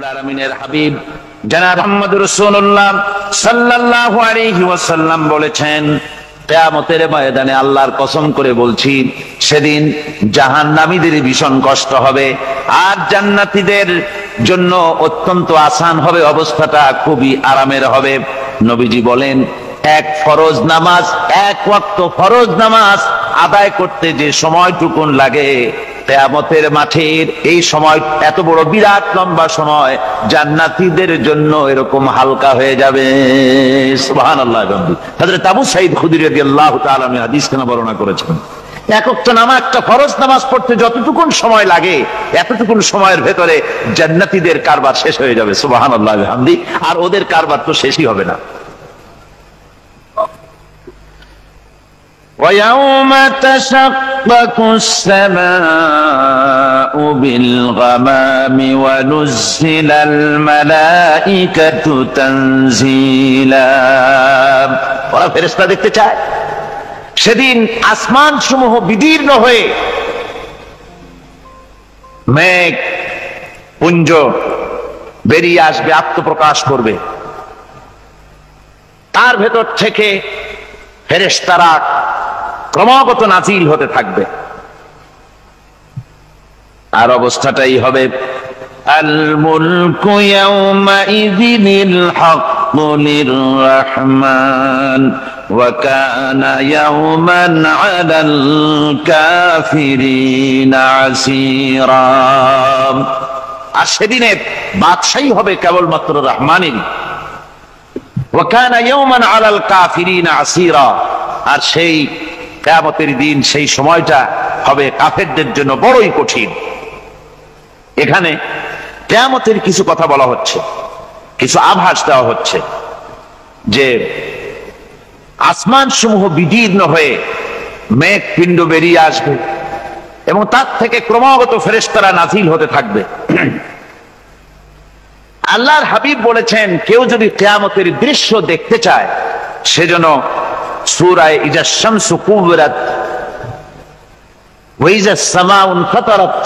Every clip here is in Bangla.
আলামিনের হাবিব জনাব মুহাম্মদ রাসূলুল্লাহ সাল্লাল্লাহু আলাইহি ওয়াসাল্লাম বলেছেন, কিয়ামতের ময়দানে আল্লাহর কসম করে বলছি, সেদিন জাহান্নামীদের ভীষণ কষ্ট হবে আর জান্নাতীদের জন্য অত্যন্ত আসান হবে, অবস্থাটা খুবই আরামের হবে। নবীজি বলেন, এক ফরজ নামাজ, এক ওয়াক্ত ফরজ নামাজ আদায় করতে যে সময়টুকুন লাগে, কিয়ামতের মাঠের এই সময় এত বড় বিরাট লম্বা সময় জান্নাতীদের জন্য এরকম হালকা হয়ে যাবে। সুবহানাল্লাহ। হযরত আবু সাঈদ খুদরী রাদিয়াল্লাহু তাআলা আনহু হাদিস কেন বর্ণনা করেছেন, এক ওয়াক্ত নামাজ, একটা ফরজ নামাজ পড়তে যতটুকুন সময় লাগে এতটুকুন সময়ের ভেতরে জান্নাতীদের কারবার শেষ হয়ে যাবে। সুবহানাল্লাহ বিহামদি। আর ওদের কারবার তো শেষই হবে না। وَيَوْمَ تَشَقَّقُ السَّمَاءُ بِالْغَمَامِ وَنُزِّلَ الْمَلَائِكَةُ تَنزِيلًا। ওরা ফেরেশতা দেখতে চায়। সেদিন আসমান সমূহ বিদীর্ণ হয়ে মেঘ পুঞ্জ বেরিয়ে আসবে, আত্মপ্রকাশ করবে। তার ভেতর থেকে ফেরেশতারা ক্রমাগত নাজিল হতে থাকবে। আর অবস্থাটাই হবে, আল মুলকু ইয়াউমাইযিনিল হাক্কু লিররহমান ওয়া কানা ইয়াওমান আলাল কাফিরিনা আসীরা। আর সেদিনে বাদশাহী হবে কেবলমাত্র রহমানের। ওয়া কানা ইয়াওমান আলাল কাফিরিনা আসীরা। আর সেই কিয়ামতের দিন, সেই সময়টা হবে কাফেরদের জন্য বড়ই কঠিন। এখানে কিয়ামতের কিছু কথা বলা হচ্ছে, কিছু আভাস দেওয়া হচ্ছে যে আসমান সমূহ বিদীর্ণ হয়ে মেঘ পিণ্ড বেরিয়ে আসবে এবং তার থেকে ক্রমাগত ফেরেশতারা নাজিল হতে থাকবে। আল্লাহর হাবিব বলেছেন, কেউ যদি কিয়ামতের দৃশ্য দেখতে চায় সেজন্য সূরা ইজা শামসু কুবিরাত ওয়া ইজা সামাউ ফাতারাত,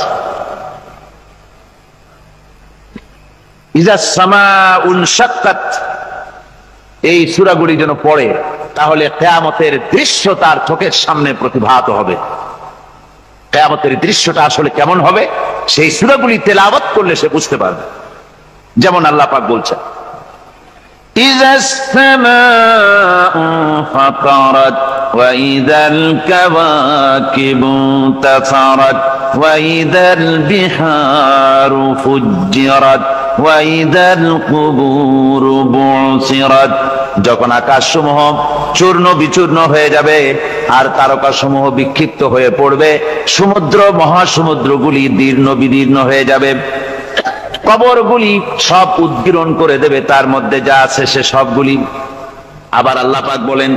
ইজা সামাউ শাক্কাত, এই সূরাগুলি যেন পড়ে, তাহলে কিয়ামতের দৃশ্য তার চোখের সামনে প্রতিভাত হবে। কিয়ামতের দৃশ্যটা আসলে কেমন হবে সেই সূরাগুলি তেলাওয়াত করলে সে বুঝতে পারবে। যেমন আল্লাহ পাক বলছেন, إذا السماء فطرت وإذا الكواكب انتثرت وإذا البحار فجرت وإذا القبور بعثرت। যখন আকাশসমূহ চূর্ণ বিচূর্ণ হয়ে যাবে আর তারকাসমূহ বিক্ষিপ্ত হয়ে পড়বে, সমুদ্র মহাসমুদ্রগুলি দীর্ণ বিদীর্ণ হয়ে যাবে, কবরগুলি সব উদ্গীরণ করে দেবে, তার মধ্যে যা আছে সে সবগুলি। আবার আল্লাহ পাক বলেন,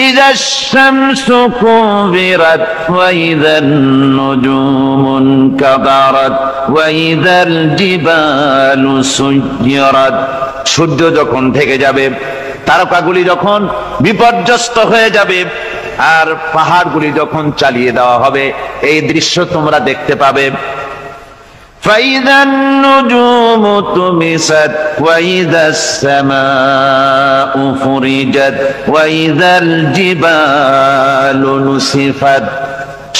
ইযাশ শামসু কুবিরাত ওয়া ইযান নুজুমু কাদারাত ওয়া ইযাল জিবালু সুয়্যিরাত। সূর্য যখন ঢেকে যাবে, তারকাগুলি যখন বিপর্যস্ত হয়ে যাবে আর পাহাড়গুলি যখন চালিয়ে দেওয়া হবে, এই দৃশ্য তোমরা দেখতে পাবে। فَإِذَا النُّجُومُ طُمِسَتْ وَإِذَا السَّمَاءُ فُرِجَتْ وَإِذَا الْجِبَالُ نُسِفَتْ।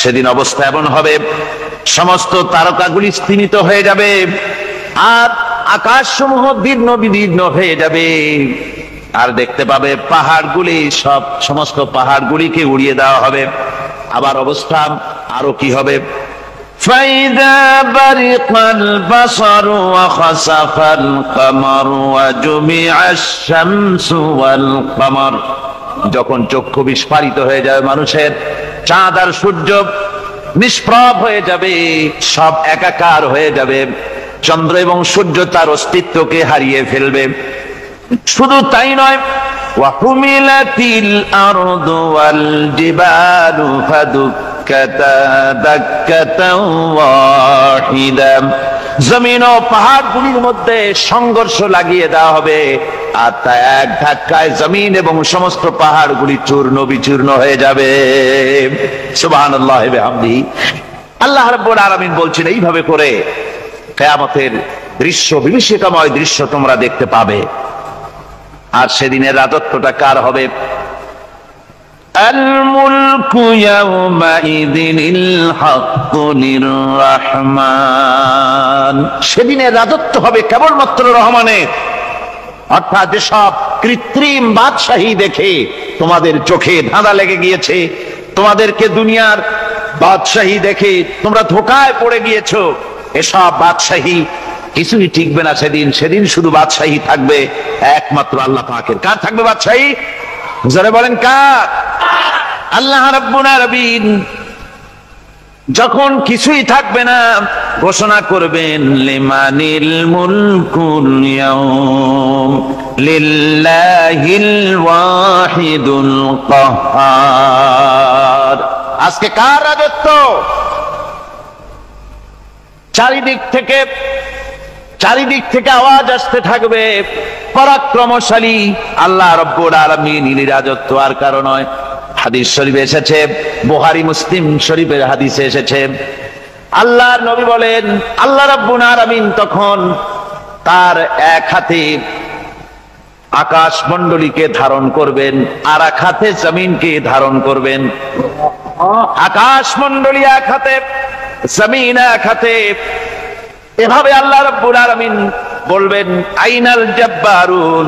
সেদিন অবস্থা এমন হবে, সমস্ত তারকাগুলি স্তিমিত হয়ে যাবে আর আকাশসমূহ দীর্ণ বিদীর্ণ হয়ে যাবে। আর দেখতে পাবে পাহাড়গুলি, সমস্ত পাহাড়গুলিকে উড়িয়ে দেওয়া হবে। আবার অবস্থা আরো কি হবে, فَإِذَا بَرِقَ الْبَصَرُ وَخَسَفَ الْقَمَرُ وَجُمِعَ الشَّمْسُ وَالْقَمَرُ। যখন চক্ষু বিস্ফারিত হয়ে যাবে মানুষের, চাঁদ আর সূর্য নিষ্প্রভ হয়ে যাবে, সব একাকার হয়ে যাবে, চন্দ্র এবং সূর্য তার অস্তিত্বকে হারিয়ে ফেলবে। শুধু তাই নয়, وَحُمِلَتِلْ الْأَرْضُ وَالْجِبَالُ فَدُكَّتَا دَكَّةً وَاحِدَةً। জমিন ও পাহাড়গুলির মধ্যে সংঘর্ষ লাগিয়ে দেওয়া হবে আর তা এক ধাক্কায় জমিন এবং সমস্ত পাহাড়গুলি চূর্ণ বিচূর্ণ হয়ে যাবে। সুবহানাল্লাহি ওয়া বিহামদিহি। আল্লাহ রাব্বুল আলামিন বলছেন, এইভাবে করে কিয়ামতের দৃশ্য, বিভীষিকাময় দৃশ্য তোমরা দেখতে পাবে। আর সেদিনের রাজত্বটা কার হবে? আল মুলকু ইয়াউমাইযিনিল হাক্কু লিররহমান। সেদিনের রাজত্ব হবে কেবলমাত্র রহমানের। অর্থাৎ যেসব কৃত্রিম বাদশাহী দেখে তোমাদের চোখে ধাঁধা লেগে গিয়েছে, তোমাদেরকে দুনিয়ার বাদশাহী দেখে তোমরা ধোঁকায় পড়ে গিয়েছো, এসব বাদশাহী কিছুই টিকবে না সেদিন। সেদিন শুধু বাদশাহী থাকবে একমাত্র আল্লাহ পাকের। কার থাকবে বাদশাহী? জোরে বলেন কার? আল্লাহ রাব্বুল আলামিন যখন কিছুই থাকবে না ঘোষণা করবেন লিমানিল মুলকুল ইয়াউম লিল্লাহিল ওয়াহিদুল কাহ্হার। আজকে কার রাজত্ব? চারিদিক থেকে আওয়াজ আসতে থাকবে পরাক্রমশালী আল্লাহ রাব্বুল আলামিনের রাজত্ব। আর কারণ নয়, হাদিস শরীফে এসেছে, বুখারী মুসলিম শরীফের হাদিসে এসেছে, আল্লাহর নবী বলেন আল্লাহ রাব্বুল আলামিন তখন তার এক হাতে আকাশ মণ্ডলীকে ধারণ করবেন, আর এক হাতে জমিনকে ধারণ করবেন। আকাশ মণ্ডলী এক হাতে, জমিন এক হাতে। এভাবে আল্লাহ রাব্বুল আলামিন বলবেন আইনাল জাব্বারুন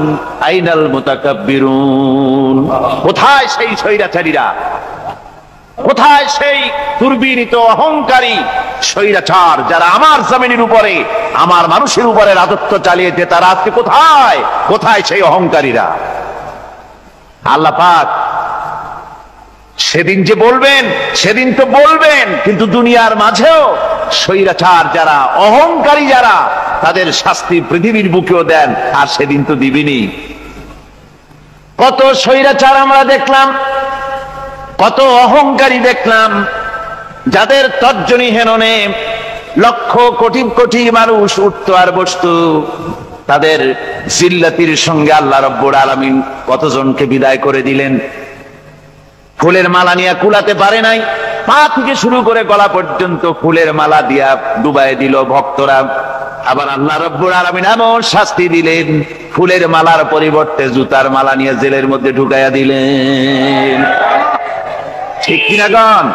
আইনাল মুতাকাব্বিরুন। কোথায় সেই স্বৈরাচারীরা? কোথায় সেই দুর্বিনীত অহংকারী স্বৈরাচার যারা আমার জমিনের উপরে, আমার মানুষের উপরে রাজত্ব চালিয়েছে? তারা আজকে কোথায়? কোথায় সেই অহংকারীরা? আল্লাহ পাক সেদিন যে বলবেন, সেদিন তো বলবেন, কিন্তু দুনিয়ার মাঝেও স্বৈরাচার যারা, অহংকারী যারা, তাদের শাস্তি পৃথিবীর বুকেও দেন। আর সেদিন তো দিবেনই। কত স্বৈরাচার আমরা দেখলাম, কত অহংকারী দেখলাম, যাদের তর্জনী হেননে লক্ষ কোটি কোটি মানুষ উঠতো আর বসতো। তাদের জিল্লাতির সঙ্গে আল্লাহ রাব্বুল আলামিন কতজনকে বিদায় করে দিলেন। ফুলের মালা নিয়ে কুলাতে পারে নাই, পা থেকে শুরু করে গলা পর্যন্ত ফুলের মালা দিয়া ডুবাই দিল ভক্তরা। আবার আল্লাহ রাব্বুল আলামিন এমন শাস্তি দিলেন, ফুলের মালার পরিবর্তে জুতার মালা নিয়ে জেলের মধ্যে ঢুকাইয়া দিলেন। ঠিক কিনা গণ?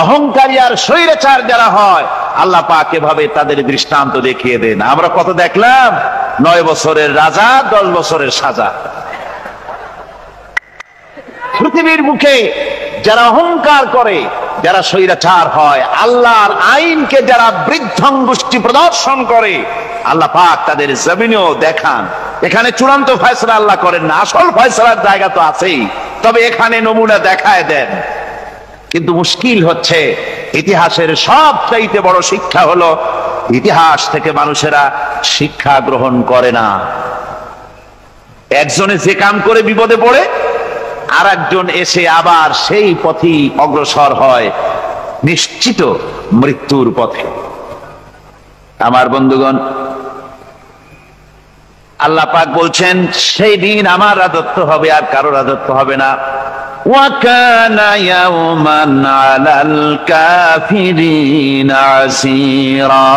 অহংকারী আর স্বৈরাচার যারা হয়, আল্লাহ পাক এভাবে তাদের দৃষ্টান্ত দেখিয়ে দেন। আমরা কত দেখলাম, 9 বছরের রাজা, 10 বছরের সাজা। পৃথিবীর মুখে যারা অহংকার করে, যারা স্বৈরাচার হয়, আল্লাহর আইনকে যারা বৃদ্ধাঙ্গুষ্টি প্রদর্শন করে, আল্লাহ পাক তাদের জমিনেও দেখান। এখানে চূড়ান্ত ফয়সালা আল্লাহ করেন না, আসল ফয়সালার জায়গা তো আছেই, তবে এখানে নমুনা দেখায় দেন। কিন্তু মুশকিল হচ্ছে, ইতিহাসের সবচাইতে বড় শিক্ষা হলো ইতিহাস থেকে মানুষেরা শিক্ষা গ্রহণ করে না। একজনে যে কাম করে বিপদে পড়ে, আর একজন এসে আবার সেই পথেই অগ্রসর হয়, নিশ্চিত মৃত্যুর পথে। আমার বন্ধুগণ, আল্লাহ পাক বলছেন সেই দিন আমার রাজত্ব হবে, আর কারো রাজত্ব হবে না। ওয়াকানা ইয়াওমান আলাল কাফিরিনা আসীরা।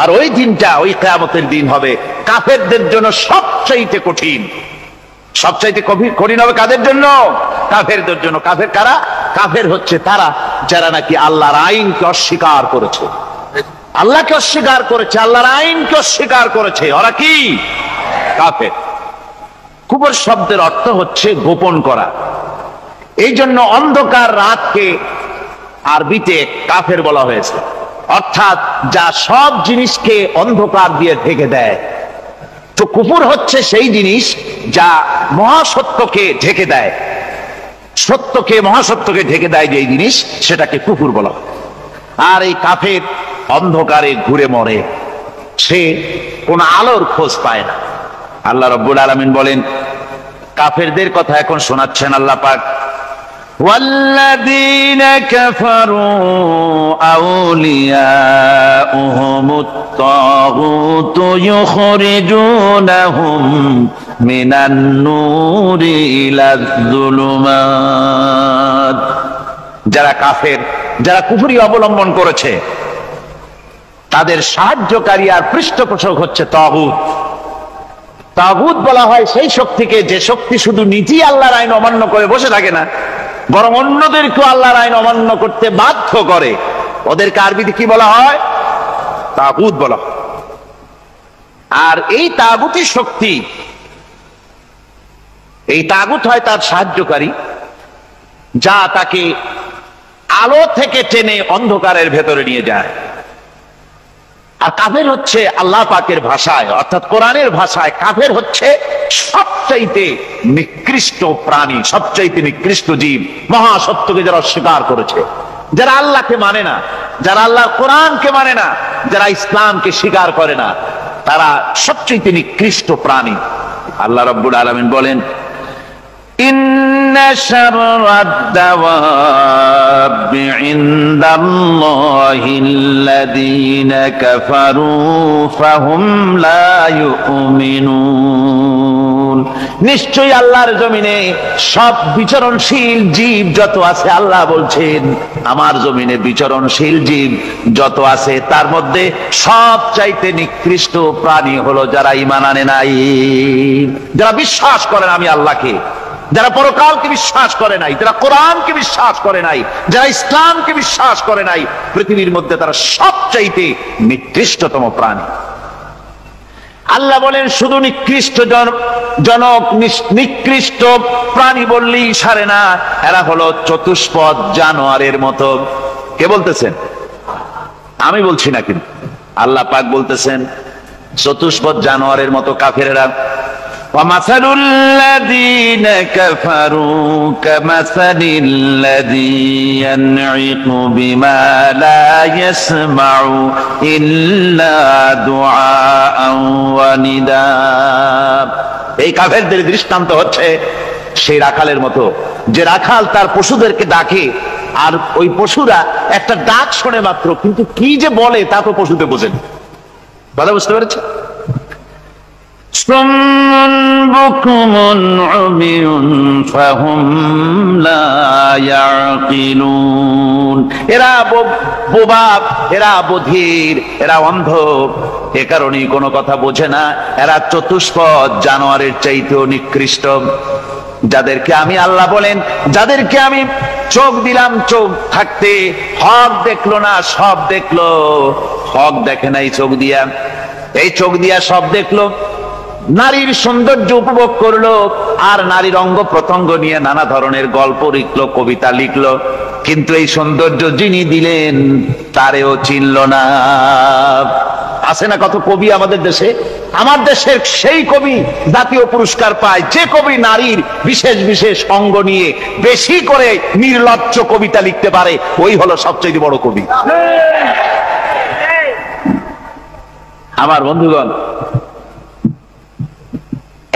আর ওই দিনটা, ওই কিয়ামতের দিন হবে কাফেরদের জন্য সবচাইতে কঠিন। সবচাইতে কঠিন হবে কাদের জন্য? কাফেরদের জন্য। কাফের কারা? কাফের হচ্ছে তারা যারা নাকি আল্লাহর আইনকে অস্বীকার করেছে, আল্লাহকে অস্বীকার করেছে, আল্লাহর আইনকে অস্বীকার করেছে। ওরা কি? কাফের। কুফর শব্দের অর্থ হচ্ছে গোপন করা। এই জন্য অন্ধকার রাতকে আরবিতে কাফের বলা হয়েছে, অর্থাৎ যা সব জিনিসকে অন্ধকার দিয়ে ঢেকে দেয়। তো কুফর হচ্ছে সেই জিনিস যা মহাসত্যকে ঢেকে দেয়, সত্যকে, মহাসত্যকে ঢেকে দেয় যে জিনিস, সেটাকে কুফর বলা হয়। আর এই কাফের অন্ধকারে ঘুরে মরে, সে কোন আলোর খোঁজ পায় না। আল্লাহ রাব্বুল আলামিন বলেন, কাফেরদের কথা এখন শোনাচ্ছেন আল্লাহ পাক, والذين كفروا أولياؤهم الطاغوت يخرجونهم من النور إلى الظلمات। যারা কাফের, যারা কুফরি অবলম্বন করেছে, তাদের সাহায্যকারী আর পৃষ্ঠপোষক হচ্ছে তাগুত। তাগুত বলা হয় সেই শক্তিকে যে শক্তি শুধু নিজেই আল্লাহর আইন অমান্য করে বসে থাকে না, বরং অন্যদেরকেও আল্লাহর আইন অমান্য করতে বাধ্য করে। ওদেরকে আরবিতে কি বলা হয়? তাগুত বলা হয়। আর এই তাগুতি শক্তি, এই তাগুত হয় তার সাহায্যকারী, যা তাকে আলো থেকে টেনে অন্ধকারের ভেতরে নিয়ে যায়। আর কাফের হচ্ছে আল্লাহ পাকের ভাষায় অর্থাৎ কোরআনের ভাষায় কাফের হচ্ছে সবচাইতে নিকৃষ্ট প্রাণী, সবচাইতে নিকৃষ্ট জীব, মহাসত্যকে যারা অস্বীকার করেছে, যারা আল্লাহকে মানে না, যারা আল্লাহর কোরআনকে মানে না, যারা ইসলামকে স্বীকার করে না, তারা সবচাইতে নিকৃষ্ট প্রাণী। আল্লাহ রাব্বুল আলামিন বলেন, ইন্না শাররাদ দাওয়াবি ইনদাল্লাহিল্লাযীনা কাফারু ফাহুম লা ইউমিনুন। নিশ্চয়ই আল্লাহর জমিনে সব বিচরণশীল জীব যত আছে, আল্লাহ বলছেন আমার জমিনে বিচরণশীল জীব যত আছে তার মধ্যে সবচাইতে নিকৃষ্ট প্রাণী হলো যারা ঈমান আনে নাই, যারা বিশ্বাস করে না আমি আল্লাহকে, যারা পরকালকে বিশ্বাস করে নাই, যারা কোরআনকে বিশ্বাস করে নাই, যারা ইসলামকে বিশ্বাস করে নাই, পৃথিবীর মধ্যে তারা সবচাইতে নিকৃষ্টতম প্রাণী। আল্লাহ বলেন শুধু নিকৃষ্ট জনক নিকৃষ্ট প্রাণী বললেই সারে না, এরা হলো চতুষ্পদ জানোয়ারের মতো। কে বলতেছেন? আমি বলছি না, কিন্তু আল্লাহ পাক বলতেছেন চতুষ্পদ জানোয়ারের মতো কাফেরেরা। وَمَثَلُ الَّذِينَ كَفَرُوا كَمَثَلِ الَّذِي يَنْعِقُ بِمَا لَا يَسْمَعُ إِلَّا دُعَاءً وَنِدَاءً। এই কাফেরদের দৃষ্টান্ত হচ্ছে সেই রাখালের মতো, যে রাখাল তার পশুদেরকে ডাকে, আর ওই পশুরা একটা ডাক শোনে মাত্র, কিন্তু কি যে বলে তা তো পশুতে বোঝেন। কথা বুঝতে পেরেছে? এরা বোবা, এরা বধির, এরা অন্ধ, এ কারণেই কোনো কথা বোঝে না। এরা চতুষ্পদ জানোয়ারের চাইতেও নিকৃষ্ট। যাদেরকে আমি আল্লাহ বলেন, যাদেরকে আমি চোখ দিলাম, চোখ থাকতে হক দেখলো না, সব দেখলো। হক দেখে নাই চোখ দিয়া, এই চোখ দিয়া সব দেখলো। নারীর সৌন্দর্য উপভোগ করলো, আর নারীর অঙ্গ প্রত্যঙ্গ নিয়ে নানা ধরনের গল্প লিখলো, কবিতা লিখলো, কিন্তু এই সৌন্দর্য যিনি দিলেন তারেও চিনল না। আছে না কত কবি আমাদের দেশে? আমার দেশের সেই কবি জাতীয় পুরস্কার পায় যে কবি নারীর বিশেষ বিশেষ অঙ্গ নিয়ে বেশি করে নির্লজ্জ কবিতা লিখতে পারে, ওই হলো সবচেয়ে বড় কবি। আমার বন্ধুগণ,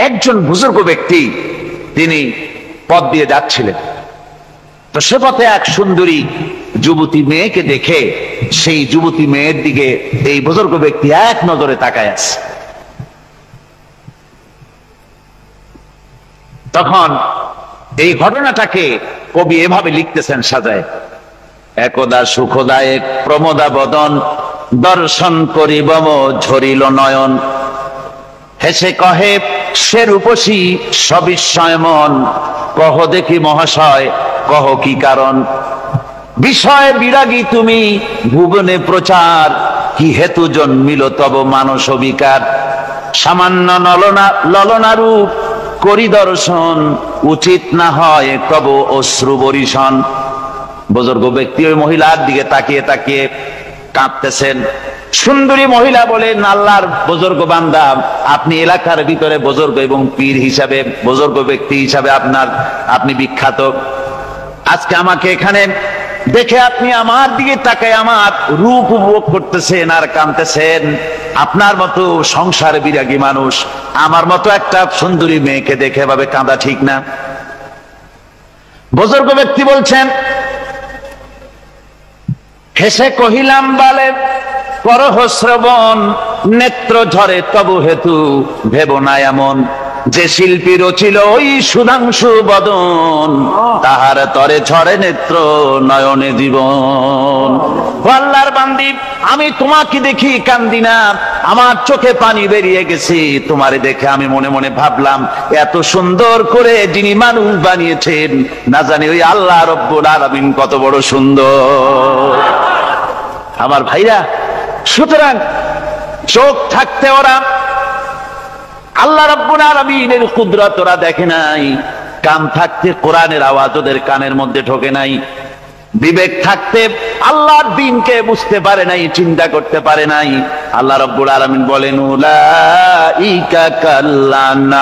একজন বুজুর্গ ব্যক্তি তিনি পথ দিয়ে যাচ্ছিলেন, তো সে পথে এক সুন্দরী যুবতী মেয়েকে দেখে সেই যুবতী মেয়ের দিকে এই বুজুর্গ ব্যক্তি এক নজরে তাকায় আছে। তখন এই ঘটনাটাকে কবি এভাবে লিখতেছেন সাজায়, একদা সুখদায়ক প্রমোদা বদন দর্শন করিব ঝরিল নয়ন, হেসে কহে সে রূপসী সবিস্ময় মন, কহ দেখি মহাশয় কহ কি কারণ, বিষয় বিরাগী তুমি ভুবনে প্রচার, কি হেতু জন্মিল তব মানস বিকার, সামান্য ললনা রূপ করি দর্শন, উচিত না হয় তব অশ্রু বরিশন। বুজুর্গ ব্যক্তি ওই মহিলার দিকে তাকিয়ে তাকিয়ে কাঁদতেছেন। সুন্দরী মহিলা বলেন, আল্লাহর বুজুর্গ বান্দা, আপনি এলাকার ভিতরে বুজুর্গ এবং পীর হিসাবে, বুজুর্গ ব্যক্তি হিসাবে আপনি বিখ্যাত। আজকে আমাকে এখানে দেখে আপনি আমার দিকে তাকায় আমার রূপ উপভোগ করতেছেন আর কাঁদতেছেন। আপনার মতো সংসার বিরাগী মানুষ আমার মতো একটা সুন্দরী মেয়েকে দেখে ভাবে কাঁদা ঠিক না। বুজুর্গ ব্যক্তি বলছেন, হেসে কহিলাম বালে করহ শ্রবণ, নেত্র ঝরে তবু হেতু ভেব না এমন, যে শিল্পী রচিল ওই সুধাংশু বদন, তাহার তরে ঝরে নেত্র নয়নে জীবন। আল্লাহর বান্দি, আমি তোমাকে দেখি কান্দি না, আমার চোখে পানি বেরিয়ে গেছে। তোমারে দেখে আমি মনে মনে ভাবলাম, এত সুন্দর করে যিনি মানুষ বানিয়েছেন, না জানি ওই আল্লাহ রব্বুল আলামিন কত বড় সুন্দর। আমার ভাইরা, সুতরাং চোখ থাকতে ওরা আল্লাহ রাব্বুল আলামিনের কুদরত ওরা দেখে নাই, কান থাকতে কোরআনের আওয়াজ ওদের কানের মধ্যে ঢোকে নাই, বিবেক থাকতে আল্লাহর দ্বীনকে বুঝতে পারে নাই, চিন্তা করতে পারে নাই। আল্লাহ রাব্বুল আলামিন বলেন, উলাইকা কাল্লানাম,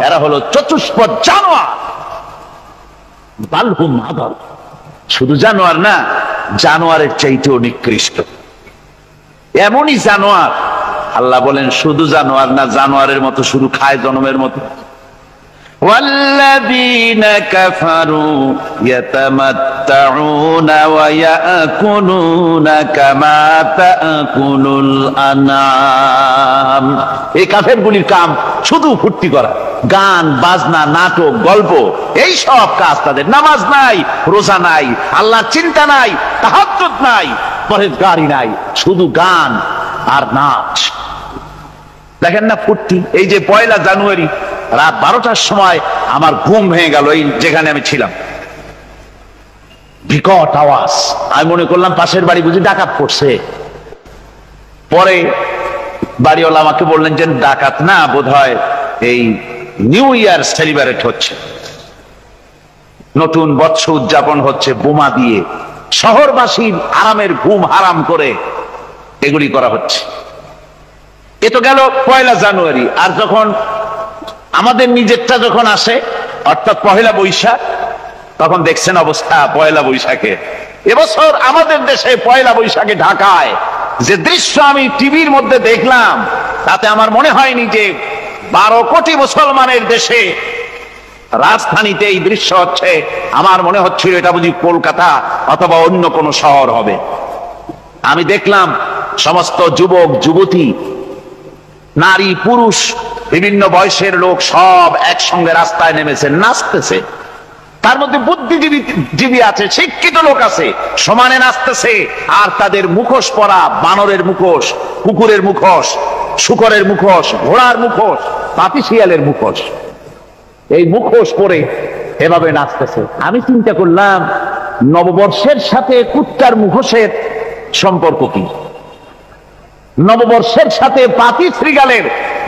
এরা হলো চতুষ্পদ জানোয়ার, বালহুম আদাল, শুধু জানোয়ার না, জানোয়ারের চাইতেও নিকৃষ্ট। এমনই জানোয়ার, আল্লাহ বলেন শুধু জানোয়ার না, জানোয়ারের মতো শুরু খায় জনমের মতো। والذين كفروا يتمتعون ويأكلون كما تأكل الأنعام। এই কাফেরগুলির কাম শুধু ফুর্তি করা, গান বাজনা, নাটক, গল্প, এই সব কাজ তাদের। নামাজ নাই, রোজা নাই, আল্লাহর চিন্তা নাই, তাহাজ্জুদ নাই, পরহেজগারি নাই, শুধু গান আর নাচ। দেখেন না ফুর্তি। এই যে 1 জানুয়ারি রাত 12টার সময় আমার ঘুম ভেঙে গেল, এই যেখানে আমি ছিলাম, বিকট আওয়াজ। আমি মনে করলাম পাশের বাড়ি বুঝি ডাকাত পড়ছে। পরে বাড়িওয়ালা আমাকে বললেন যে ডাকাত না, বোধহয় এই নিউ ইয়ার সেলিব্রেট হচ্ছে, নতুন বৎসর উদযাপন হচ্ছে, বোমা দিয়ে শহরবাসীর আরামের ঘুম হারাম করে এগুলি করা হচ্ছে। এ তো গেল 1 জানুয়ারি। আর যখন আমাদের নিজেরটা যখন আসে, অর্থাৎ 1 বৈশাখ, তখন দেখছেন অবস্থা 1 বৈশাখে। এবছর আমাদের দেশে 1 বৈশাখে ঢাকায় যে দৃশ্য আমি টিভির মধ্যে দেখলাম, তাতে আমার মনে হয়নি যে 12 কোটি মুসলমানের দেশে রাজধানীতে এই দৃশ্য হচ্ছে। আমার মনে হচ্ছিল এটা বুঝি কলকাতা অথবা অন্য কোনো শহর হবে। আমি দেখলাম সমস্ত যুবক যুবতী, নারী পুরুষ, বিভিন্ন বয়সের লোক সব একসঙ্গে রাস্তায় নেমেছে, নাচতেছে। তার মধ্যে বুদ্ধিজীবী আছে, শিক্ষিত লোক আছে, সমানে নাচতেছে। আর তাদের মুখোশ পরা, বানরের মুখোশ, কুকুরের মুখোশ, শূকরের মুখোশ, ঘোড়ার মুখোশ, পাপী শিয়ালের মুখোশ, এই মুখোশ পরে এভাবে নাচতেছে। আমি চিন্তা করলাম, নববর্ষের সাথে কুত্তার মুখোশের সম্পর্ক কি? নববর্ষের সাথে পাপী শ্রীগালের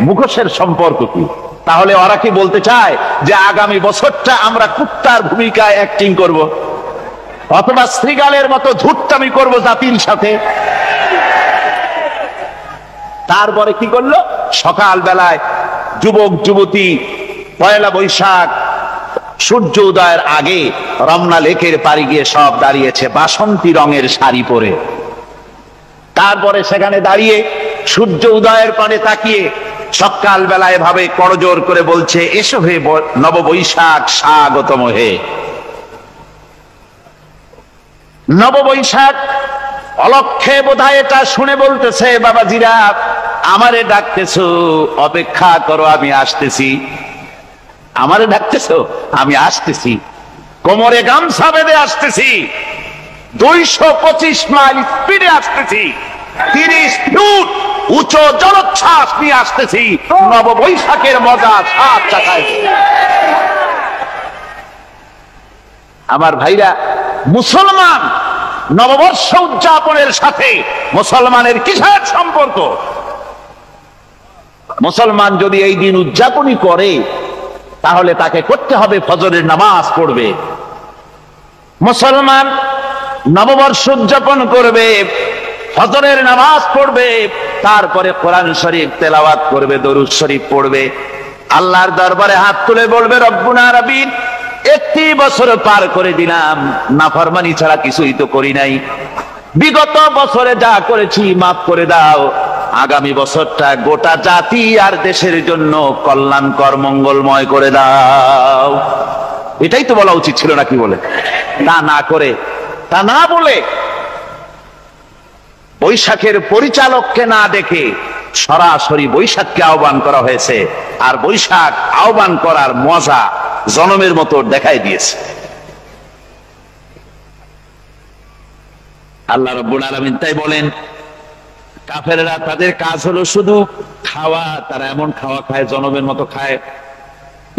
মুখোশের সম্পর্ক কি? তাহলে ওরা কি বলতে চায় যে আগামী বছরটা আমরা কুত্তার ভূমিকায় অ্যাক্টিং করব, অথবা শ্রীগালের মতো ধূর্তামি করব জাতির সাথে? তারপরে কি করলো? সকাল বেলায় যুবক যুবতী 1 বৈশাখ সূর্য উদয়ের আগে রমনা লেকের পাড়ি গিয়ে সব দাঁড়িয়েছে বাসন্তী রঙের শাড়ি পরে। তারপরে সেখানে দাঁড়িয়ে সূর্য উদয়ের পানে তাকিয়ে সকাল বেলায় ভাবে করজোর করে বলছে, এসো হে নববৈশাখ স্বাগতম হে। নববৈশাখ অলক্ষে বোধহয় এটা শুনে বলতেছে, বাবাজিরা আমারে ডাকতেছো, অপেক্ষা করো আমি আসতেছি। আমারে ডাকতেছো, আমি আসতেছি, কোমরে গামছা বেঁধে আসতেছি, 225 মাইল স্পিডে আসতেছি, 30 ফুট উঁচু জলোচ্ছ্বাস নিয়ে আসতেছি, নববৈশাখের মজা সাত চাকায়। আমার ভাইরা, মুসলমান নববর্ষ উদযাপনের সাথে মুসলমানের কিসের সম্পর্ক? মুসলমান যদি এই দিন উদযাপনই করে, তাহলে তাকে করতে হবে ফজরের নামাজ পড়বে। মুসলমান নববর্ষ উদযাপন করবে, ফজরের নামাজ পড়বে, তারপরে কোরআন শরীফ তেলাওয়াত করবে, দরুদ শরীফ পড়বে, আল্লাহর দরবারে হাত তুলে বলবে, রব্বুনা রাব্বিন, 31 বছর পার করে দিলাম, নাফরমানি ছাড়া কিছুই তো করি নাই, বিগত বছরে যা করেছি মাফ করে দাও, আগামী বছরটা গোটা জাতি আর দেশের জন্য কল্যাণকর মঙ্গলময় করে দাও। এটাই তো বলা উচিত ছিল নাকি বলে? তা না করে, তা না বলে, বৈশাখের পরিচালককে না দেখে সরাসরি বৈশাখকে আহ্বান করা হয়েছে, আর বৈশাখ আহ্বান করার মজা জনমের মতো দেখাই দিয়েছে। আল্লাহ রাব্বুল আলামিন তাই বলেন, কাফেররা তাদের কাজ হলো শুধু খাওয়া, তারা এমন খাওয়া খায় জনমের মতো খায়।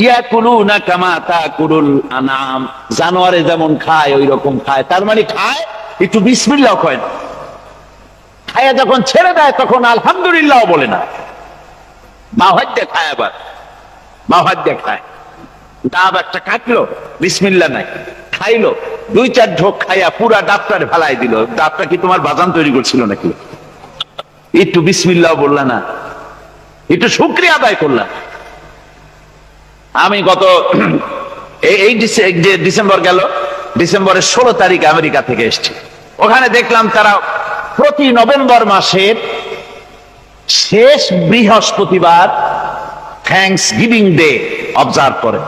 ইয়াকুলুনা কামা তাকুলুল আনাম, জানোয়ারে যেমন খায় ওই রকম খায়। তার মানে খায়, একটু বিসমিল্লাহ কয় না, খায়া যখন ছেড়ে দেয় তখন আলহামদুলিল্লাহ বলে না, বাহাদ্দে খায়, আবার বাহাদ্দে খায়। ডাব একটা কাটলো, বিসমিল্লাহ নাই, খাইলো, 2-4 ঢোক খাইয়া পুরা ডাবটারে ফেলাই দিল। ডাবটা কি তোমার বাজান তৈরি করছিল নাকি? একটু বিসমিল্লাহ বললা না, একটু শুকরিয়া আদায় করলাম। আমি গত এই ডিসেম্বর গেল, ডিসেম্বরের 16 তারিখ আমেরিকা থেকে এসেছি। ওখানে দেখলাম তারা প্রতি নভেম্বর মাসের শেষ বৃহস্পতিবার থ্যাঙ্কস গিভিং ডে অবজার্ভ করে।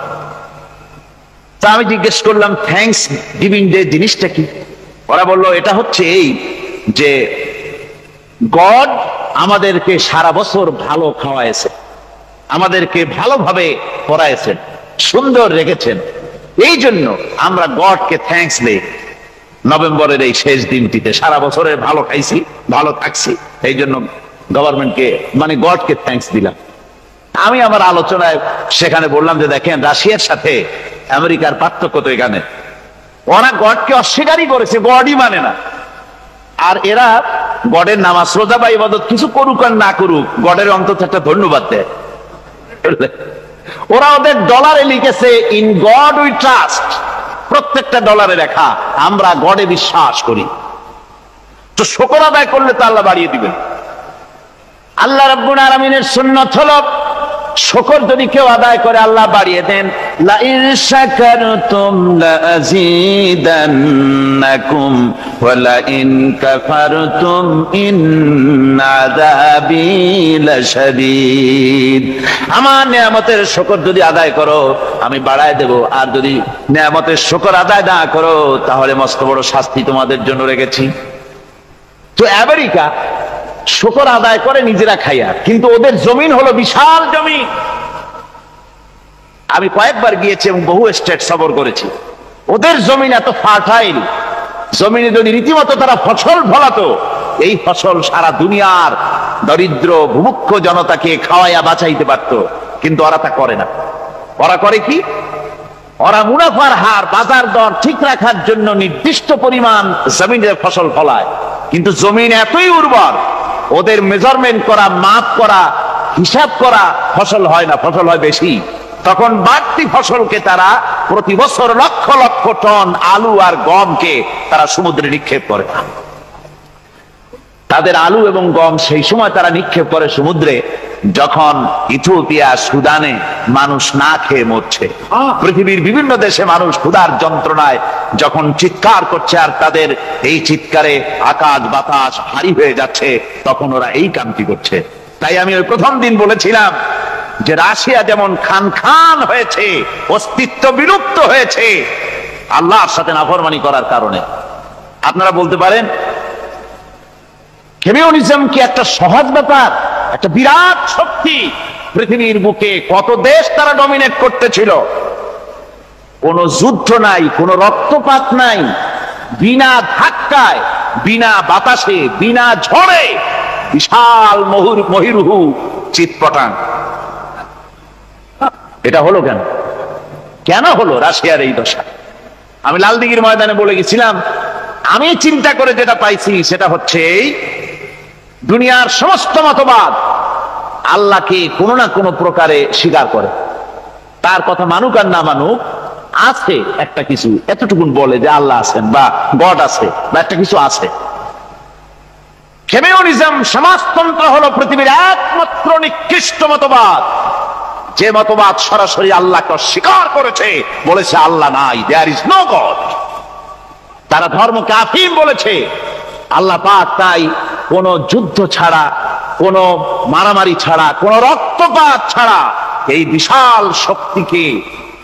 তা আমি জিজ্ঞেস করলাম, থ্যাঙ্কস গিভিং ডে জিনিসটা কি? ওরা বলল, এটা হচ্ছে এই যে গড আমাদেরকে সারা বছর ভালো খাওয়াইছে, আমাদেরকে ভালোভাবে পড়াইছেন, সুন্দর রেখেছেন, এই জন্য আমরা গডকে থ্যাঙ্কস দেই নভেম্বরের এই শেষ দিনটিতে। সারা বছরের ভালো খাইছি, ভালো থাকছি, এই জন্য গভর্নমেন্টকে মানে গডকে থ্যাঙ্কস দিলাম। আমি আমার আলোচনায় সেখানে বললাম যে দেখেন, রাশিয়ার সাথে আমেরিকার পার্থক্য তো এখানে, ওরা গডকে অস্বীকারই করেছে, গডই মানে না। আর এরা গডের নামাজ রোজা বা ইবাদত কিছু করুক আর না করুক, গডের অন্তত একটা ধন্যবাদ দেয়। ওরা ওদের ডলারে লিখেছে, ইন গড উই ট্রাস্ট, প্রত্যেকটা ডলারে লেখা আমরা গডে বিশ্বাস করি। তো শুকর আদায় করলে তো আল্লাহ বাড়িয়ে দিবেন। আল্লাহ রাব্বুল আলামিনের সুন্নাত হলো, শুকর যদি কেউ আদায় করে আল্লাহ বাড়িয়ে দেন। লা ইন শাকারতুম লাযীদান্নাকুম ওয়া লা ইন কাফারতুম ইন্না আযাবী লাশাদীদ। আমার নিয়ামতের শুকর যদি আদায় করো আমি বাড়ায় দেব, আর যদি নিয়ামতের শুকর আদায় না করো তাহলে মস্ত বড় শাস্তি তোমাদের জন্য রেখেছি। তো আমেরিকা শুকর আদায় করে নিজেরা খাইয়া, কিন্তু ওদের জমিন হলো বিশাল জমিন। আমি কয়েকবার গিয়েছি এবং বহু স্টেট সফর করেছি। ওদের জমিন এত ফার্টাইল, জমিনে যদি রীতিমতো তারা ফসল ফলাতো, এই ফসল সারা দুনিয়ার দরিদ্র ভূমুক্ষ জনতাকে খাওয়াইয়া বাঁচাইতে পারত। কিন্তু ওরা তা করে না। ওরা করে কি? ওরা মুনাফার হার, বাজার দর ঠিক রাখার জন্য নির্দিষ্ট পরিমাণ জমিনের ফসল ফলায়, কিন্তু জমিন এতই উর্বর, ওদের মেজারমেন্ট করা, মাপ করা, হিসাব করা ফসল হয় না, ফসল হয় বেশি। তখন বাড়তি ফসলকে তারা প্রতি বছর লক্ষ লক্ষ টন আলু আর গমকে তারা সমুদ্রে নিক্ষেপ করে। তাদের আলু এবং গম সেই সময় তারা নিক্ষেপ করে সমুদ্রে যখন ইথিওপিয়া, সুদানে মানুষ না খেয়ে মরছে। পৃথিবীর বিভিন্ন দেশে মানুষ ক্ষুধার যন্ত্রণায় যখন চিৎকার করছে, আর তাদের এই চিৎকারে আকাশ বাতাস ভারী হয়ে যাচ্ছে, তখন ওরা এই কামটি করছে। তাই আমি ওই প্রথম দিন বলেছিলাম যে রাশিয়া যেমন খান খান হয়েছে, অস্তিত্ব বিলুপ্ত হয়েছে আল্লাহর সাথে নাফরমানি করার কারণে। আপনারা বলতে পারেন কমিউনিজম কি একটা সহজ ব্যাপার? একটা বিরাট শক্তি পৃথিবীর বুকে, কত দেশ তারা ডমিনেট করতেছিল, কোন যুদ্ধ নাই, কোন রক্তপাত নাই, বিনা ধাক্কায়, বিনা বাতাসে, বিনা ঝড়ে বিশাল মহিরুহু চিৎপটাং। এটা হলো কেন? কেন হলো রাশিয়ার এই দশা? আমি লালদিঘির ময়দানে বলে গেছিলাম, আমি চিন্তা করে যেটা পাইছি সেটা হচ্ছে এই, দুনিয়ার সমস্ত মতবাদ আল্লাহকে কোনো না কোনো প্রকারে স্বীকার করে। তার কথা মানুক আর না মানুক, আছে একটা কিছু, এতটুকুন বলে যে আল্লাহ আছেন বা গড আছে বা একটা কিছু আছে। কমিউনিজম, সমাজতন্ত্র হলো পৃথিবীর একমাত্র নিকৃষ্ট মতবাদ, যে মতবাদ সরাসরি আল্লাহকে অস্বীকার করেছে, বলেছে আল্লাহ নাই, দেয়ার ইজ নো গড। তারা ধর্মকে আফিম বলেছে, আল্লাহ পাক তাই কোন যুদ্ধ ছাড়া, কোন মারামারি ছাড়া, কোন রক্তপাত ছাড়া এই বিশাল শক্তিকে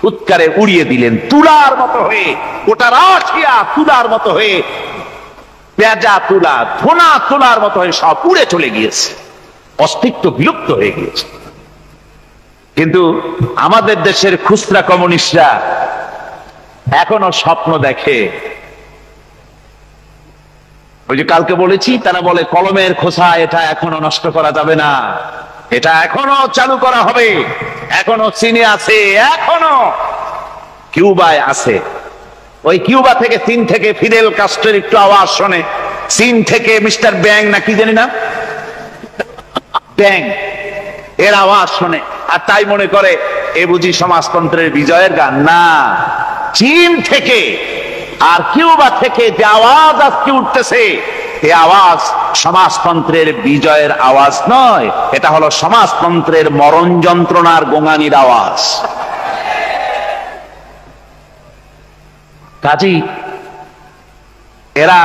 উৎকারে উড়িয়ে দিলেন, তুলার মতো হয়ে, গোটা রাশিয়া তুলার মতো হয়ে, পেঁজা তুলা, ধোনা তুলার মতো হয়ে সব উড়ে চলে গিয়েছে। অস্তিত্ব বিলুপ্ত হয়ে গিয়েছে। কিন্তু আমাদের দেশের খুচরা কমিউনিস্টরা এখনো স্বপ্ন দেখে। ওই যে কালকে বলেছি, তারা বলে কলমের খোসা এটা এখনো নষ্ট করা যাবে না, এটা এখনো চালু করা হবে। এখনো চীনে আছে, এখনো কিউবায় আছে। ওই কিউবা থেকে, চীন থেকে ফিদেল কাস্ট্রোর একটু আওয়াজ শোনে, চীন থেকে মিস্টার ব্যাং না কি জানি না, ব্যাং এর আওয়াজ শোনে, আর তাই মনে করে এ বুঝি সমাজতন্ত্রের বিজয়ের গান। না, চীন থেকে আর কিউবা থেকে যে আওয়াজ আজকে উঠতেছে, এই আওয়াজ সমাজতন্ত্রের বিজয়ের আওয়াজ নয়, এটা হলো সমাজতন্ত্রের মরণ যন্ত্রণার গোঙানির আওয়াজ। কাজী এরা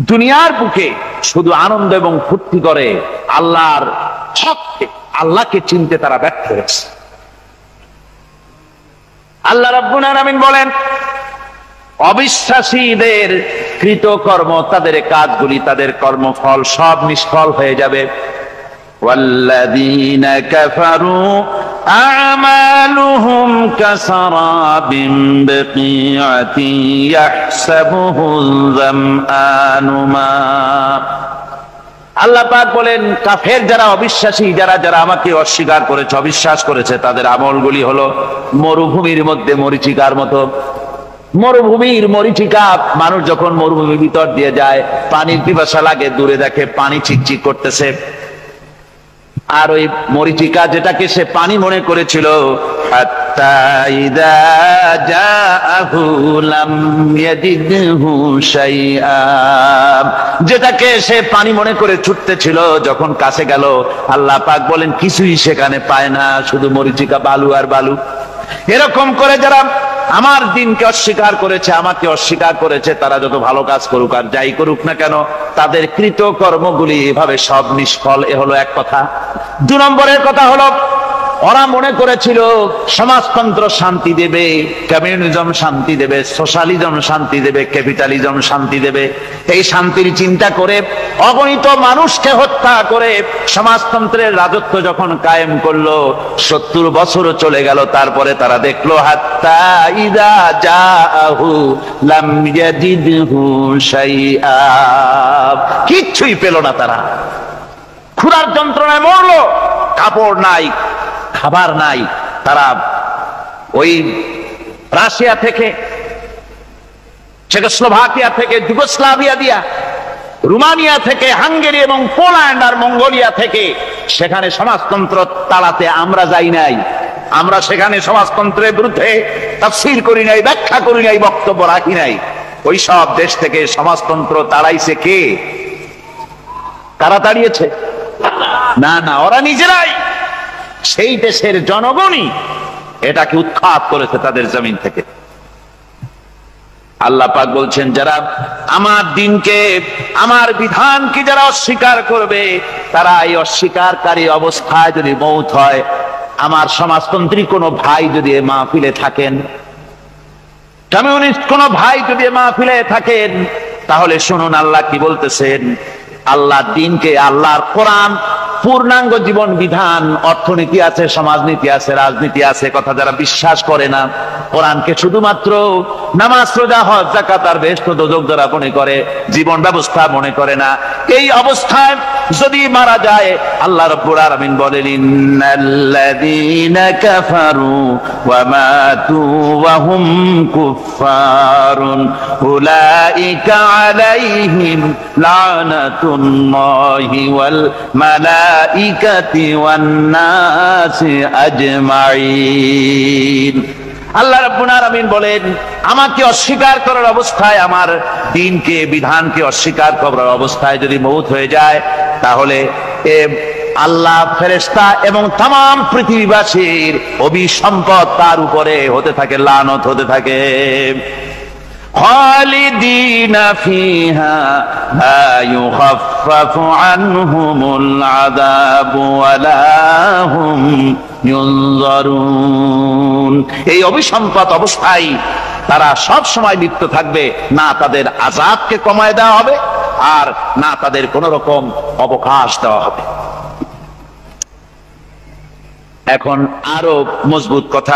দুনিয়ার বুকে শুধু আনন্দ এবং ফুর্তি করে, আল্লাহর হককে, আল্লাহকে চিনতে তারা ব্যর্থ হয়েছে। আল্লাহ রাব্বুল আলামিন বলেন, অবিশ্বাসীদের কৃতকর্ম, তাদের কাজগুলি, তাদের কর্মফল সব নিষ্ফল হয়ে যাবে। ওয়াল্লাযীনা কাফারু আ'মালুহুম কাসারাবিন বিকিআতিন ইয়াহসাবুহুল যামআনু মা। আল্লাহ পাক বলেন, কাফের যারা, অবিশ্বাসী যারা, যারা আমাকে অস্বীকার করেছে, অবিশ্বাস করেছে, তাদের আমলগুলি হলো মরুভূমির মধ্যে মরীচিকার মতো। মরুভূমির মরীচিকা, মানুষ যখন মরুভূমির ভিতর দিয়ে যায়, পানির পিপাসা লাগে, দূরে দেখে পানি চিকচিক করতেছে, আর ওই মরীচিকা যেটাকে সে পানি মনে করেছিল, হাত্তা ইযা জাআহু লাম ইয়াজিদহু শাইআ, যেটাকে সে পানি মনে করে ছুটতেছিল, যখন কাছে গেল, আল্লাহ পাক বলেন কিছুই সেখানে পায় না, শুধু মরীচিকা, বালু আর বালু। এরকম করে যারা আমার দিনকে অস্বীকার করেছে, আমাকে অস্বীকার করেছে, তারা যত ভালো কাজ করুক আর যাই করুক না কেন, তাদের কৃত কর্মগুলি এভাবে সব নিষ্ফল। এ হলো এক কথা। 2 নম্বরের কথা হলো, ওরা মনে করেছিল সমাজতন্ত্র শান্তি দেবে, কমিউনিজম শান্তি দেবে, সোশ্যালিজম শান্তি দেবে, ক্যাপিটালিজম শান্তি দেবে। এই শান্তির চিন্তা করে অগণিত মানুষকে হত্যা করে সমাজতন্ত্রের রাজত্ব যখন কায়েম করলো, 70 বছরও চলে গেল, তারপরে তারা দেখলো হাত্তা ইযা জাআহু লাম ইয়াজিদহু শাইআ, কিচ্ছুই পেল না। তারা ক্ষুধার যন্ত্রণায় মরলো, কাপড় নাই, খাবার নাই। তারা ওই রাশিয়া থেকে, চেকোস্লোভাকিয়া থেকে, যুগোস্লাভিয়া দিয়া, রোমানিয়া থেকে, হাঙ্গেরি এবং পোল্যান্ড আর মঙ্গোলিয়া থেকে, সেখানে সমাজতন্ত্র তাড়াতে আমরা যাই নাই। আমরা সেখানে সমাজতন্ত্রের বিরুদ্ধে তাফসীর করি নাই, ব্যাখ্যা করি নাই, বক্তব্য রাখি নাই। ওই সব দেশ থেকে সমাজতন্ত্র তাড়াইছে কে? কারা তাড়িয়েছে? না না, ওরা নিজেরাই, সেই দেশের জনগণই এটাকে উৎখাত করেছে তাদের জমিন থেকে। আল্লাহ পাক বলছেন, যারা আমার দিনকে, আমার বিধানকে যারা অস্বীকার করবে, তারা এই অস্বীকারী অবস্থায় যদি মৌত হয়, আমার সমাজতন্ত্রী কোনো ভাই যদি এ মাহফিলে থাকেন, কমিউনিস্ট কোনো ভাই যদি এ মাহফিলে থাকেন, তাহলে শুনুন আল্লাহ কি বলতেছেন। আল্লাহ দিনকে, আল্লাহর কোরআন পূর্ণাঙ্গ জীবন বিধান, অর্থনীতি আছে, সমাজনীতি আছে, রাজনীতি আছে, কথা যারা বিশ্বাস করে না, কোরআনকে শুধুমাত্র নামাজ, রোজা, হজ, যাকাত আর বেহেশত দোজখ যারা মনে করে, জীবন ব্যবস্থা মনে করে না, এই অবস্থায় যদি মারা যায়, আল্লাহ রাব্বুল আলামিন বলেন, ইন্নাল্লাযীনা কাফারু ওয়া মাতু ওয়া হুম কুফফারুন উলাইকা আলাইহিম লানাতুল্লাহি ওয়াল মালাইকাতি ওয়ান নাসি আজমাইন। আল্লাহ রাব্বুল আলামিন বলেন, আমাকে অস্বীকার করার অবস্থায়, আমার দ্বীনকে, বিধানকে অস্বীকার করার অবস্থায় যদি মউত হয়ে যায়, তাহলে আল্লাহ, ফেরেশতা এবং तमाम পৃথিবীবাসীর অভিসম্পদ তার উপরে হতে থাকে, লানত হতে থাকে। খালিদিনা ফিহা লা ইউখাফফাফু আনহুমুল আযাবু ওয়া লা হুম ইউনজারুন। এই অভিসম্পদ অবস্থায় তারা সব সময় লিপ্ত থাকবে, না তাদের আযাবকে কমায় দেওয়া হবে, আর না তাদের কোন রকম অবকাশ দেওয়া হবে। এখন আরো মজবুত কথা